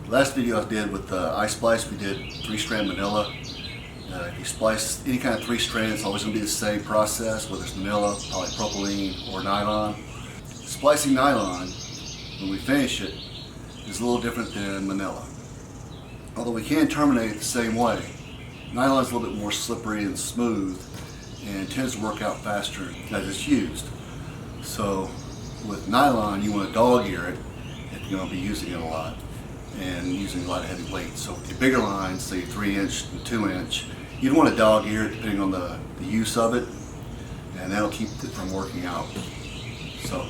Last video I did with iSplice, we did 3-strand manila. If you splice any kind of 3 strands, it's always going to be the same process, whether it's manila, polypropylene, or nylon. Splicing nylon, when we finish it, is a little different than manila. Although we can terminate it the same way, nylon is a little bit more slippery and smooth and tends to work out faster as it's used. So with nylon, you want to dog ear it if you're going to be using it a lot and using a lot of heavy weight. So with your bigger lines, say 3-inch and 2-inch, you'd want to dog ear it depending on the use of it, and that'll keep it from working out. So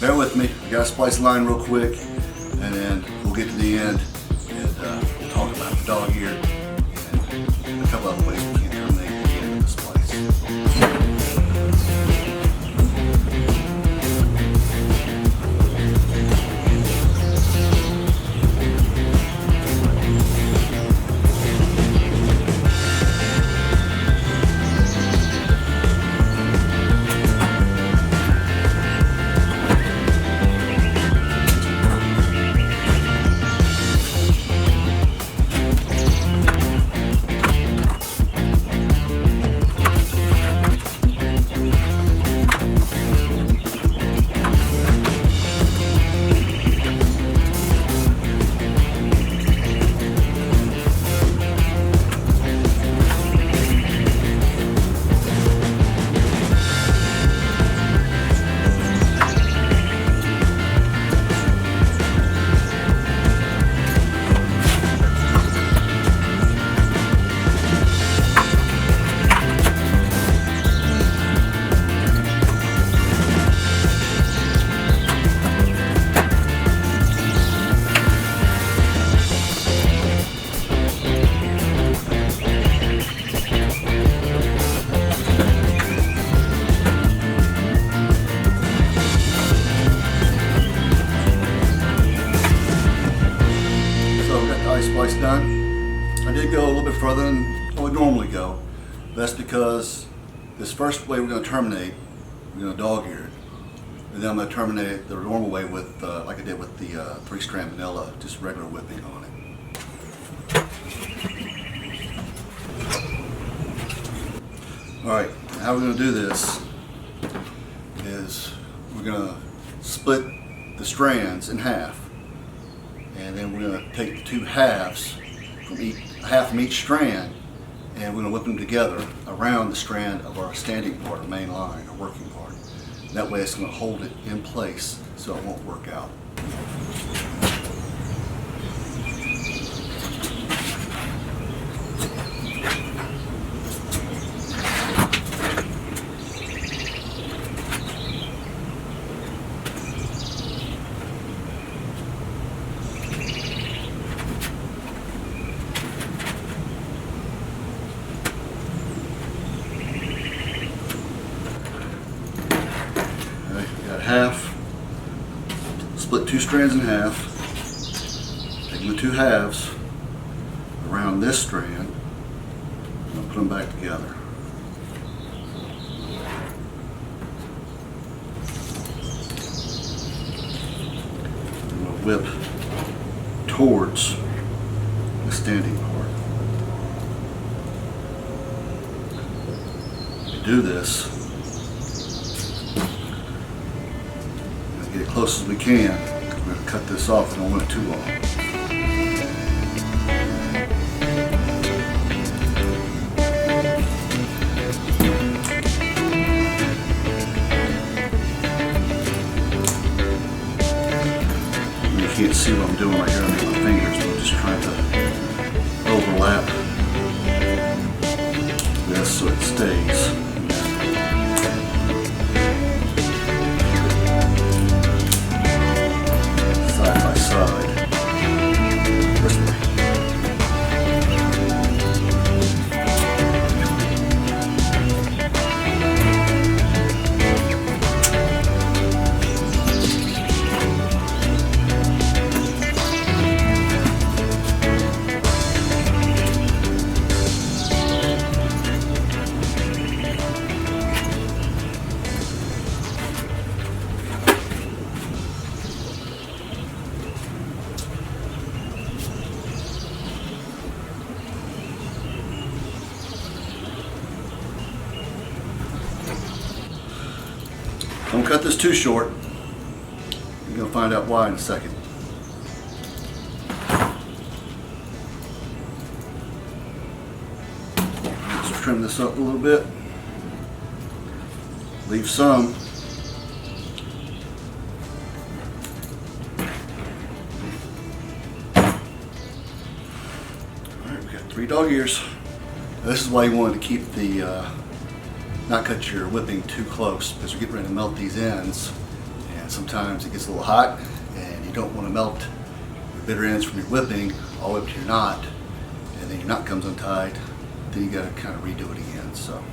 bear with me, I gotta splice the line real quick, and then we'll get to the end and we'll talk about the dog ear and a couple other ways we can terminate at the end of the splice. Splice done. I did go a little bit further than I would normally go. That's because this first way we're going to terminate, we're going to dog ear it. And then I'm going to terminate it the normal way with, like I did with the 3-strand manila, just regular whipping on it. Alright, how we're going to do this is we're going to split the strands in half. And then we're going to take the 2 halves from each strand, and we're going to whip them together around the strand of our standing part, our main line, our working part. And that way it's going to hold it in place so it won't work out. Half, split 2 strands in half, taking the 2 halves around this strand, and I'll put them back together. And we'll whip towards the standing part. To do this, get as close as we can. We're going to cut this off. We don't want it too long. You can't see what I'm doing right here underneath my fingers, but I'm just trying to overlap this so it stays. Don't cut this too short. You're going to find out why in a second. Let's trim this up a little bit. Leave some. Alright, we got 3 dog ears. Now, this is why you wanted to keep the, not cut your whipping too close, because you're getting ready to melt these ends. And sometimes it gets a little hot and you don't want to melt your bitter ends from your whipping all the way up to your knot, and then your knot comes untied. Then you got to kind of redo it again. So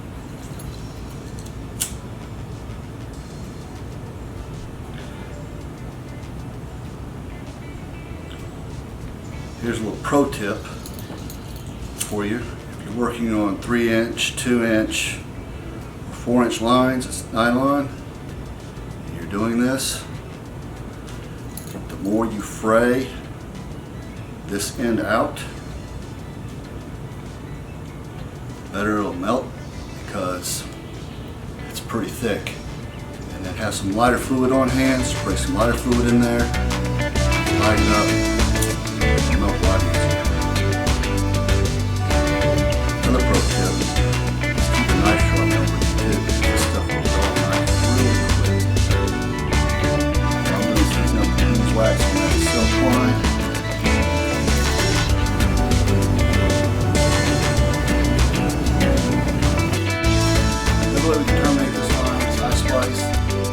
here's a little pro tip for you. If you're working on 3-inch, 2-inch, or 4-inch lines, it's nylon, and you're doing this, the more you fray this end out, the better it'll melt, because it's pretty thick. And then have some lighter fluid on hand, spray some lighter fluid in there, lighten up, it'll melt a lot easier. Another pro tip, is keep a knife sharp over it too, because this stuff will go on knife really quick. I'm going to setting up the beeswax on that silk line. The way we can terminate this line is I splice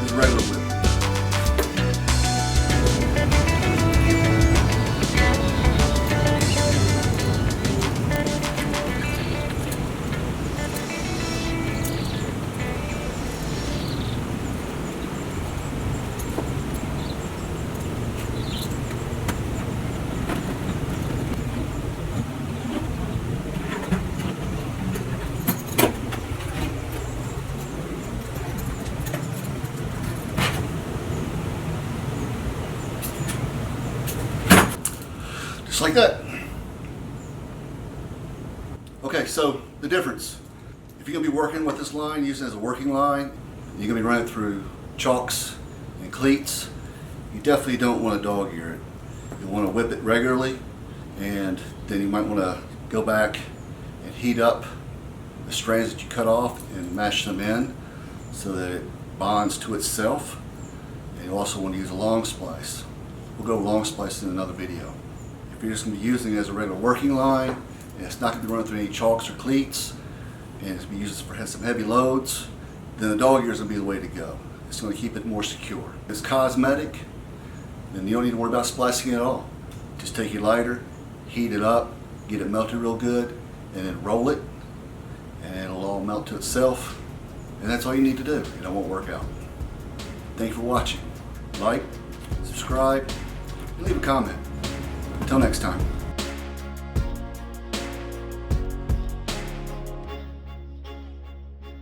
is regular whip. Just like that. Okay, so the difference. If you're going to be working with this line, using it as a working line, you're going to be running through chalks and cleats, you definitely don't want to dog ear it. You want to whip it regularly, and then you might want to go back and heat up the strands that you cut off and mash them in so that it bonds to itself. And you also want to use a long splice. We'll go long splice in another video. If you're just going to be using it as a regular working line, and it's not going to be running through any chalks or cleats, and it's going to be used for some heavy loads, then the dog ear is going to be the way to go. It's going to keep it more secure. If it's cosmetic, then you don't need to worry about splicing at all. Just take your lighter, heat it up, get it melted real good, and then roll it, and it'll all melt to itself. And that's all you need to do, and it won't work out. Thank you for watching. Like, subscribe, and leave a comment. Until next time.